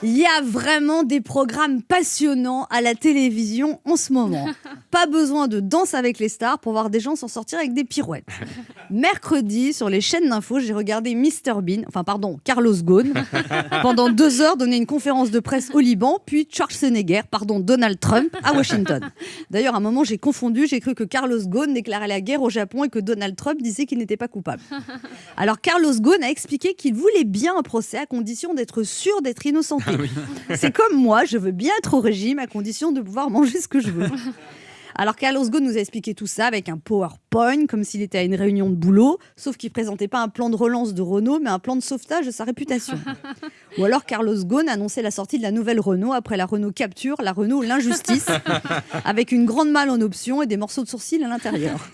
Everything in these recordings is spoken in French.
Il y a vraiment des programmes passionnants à la télévision en ce moment. Pas besoin de Danse avec les stars pour voir des gens s'en sortir avec des pirouettes. Mercredi, sur les chaînes d'infos, j'ai regardé Carlos Ghosn, pendant 2 heures donner une conférence de presse au Liban, puis Donald Trump à Washington. D'ailleurs, à un moment, j'ai confondu, j'ai cru que Carlos Ghosn déclarait la guerre au Japon et que Donald Trump disait qu'il n'était pas coupable. Alors, Carlos Ghosn a expliqué qu'il voulait bien un procès à condition d'être sûr d'être innocenté. Ah oui. C'est comme moi, je veux bien être au régime à condition de pouvoir manger ce que je veux. Alors Carlos Ghosn nous a expliqué tout ça avec un PowerPoint, comme s'il était à une réunion de boulot, sauf qu'il ne présentait pas un plan de relance de Renault, mais un plan de sauvetage de sa réputation. Ou alors Carlos Ghosn annonçait la sortie de la nouvelle Renault après la Renault Capture, la Renault L'Injustice, avec une grande malle en option et des morceaux de sourcils à l'intérieur.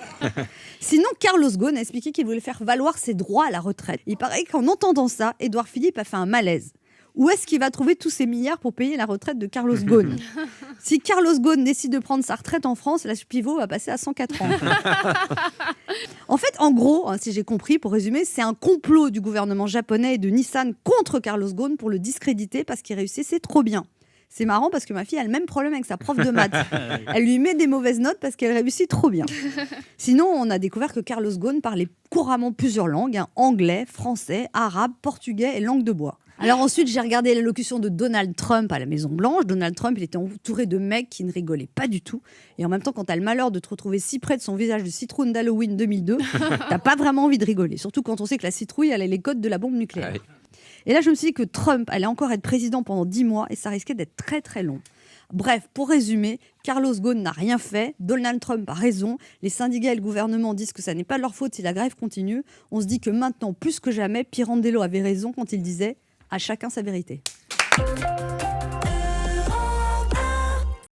Sinon, Carlos Ghosn a expliqué qu'il voulait faire valoir ses droits à la retraite. Il paraît qu'en entendant ça, Édouard Philippe a fait un malaise. Où est-ce qu'il va trouver tous ces milliards pour payer la retraite de Carlos Ghosn ? Si Carlos Ghosn décide de prendre sa retraite en France, l'âge pivot va passer à 104 ans. En fait, en gros, si j'ai compris, pour résumer, c'est un complot du gouvernement japonais et de Nissan contre Carlos Ghosn pour le discréditer parce qu'il réussissait trop bien. C'est marrant parce que ma fille a le même problème avec sa prof de maths. Elle lui met des mauvaises notes parce qu'elle réussit trop bien. Sinon, on a découvert que Carlos Ghosn parlait couramment plusieurs langues, anglais, français, arabe, portugais et langue de bois. Alors ensuite, j'ai regardé l'allocution de Donald Trump à la Maison-Blanche. Donald Trump, il était entouré de mecs qui ne rigolaient pas du tout. Et en même temps, quand t'as le malheur de te retrouver si près de son visage de citrouille d'Halloween 2002, t'as pas vraiment envie de rigoler. Surtout quand on sait que la citrouille, elle a les codes de la bombe nucléaire. Ouais. Et là, je me suis dit que Trump allait encore être président pendant 10 mois et ça risquait d'être très très long. Bref, pour résumer, Carlos Ghosn n'a rien fait, Donald Trump a raison, les syndicats et le gouvernement disent que ça n'est pas de leur faute si la grève continue. On se dit que maintenant, plus que jamais, Pirandello avait raison quand il disait « à chacun sa vérité ».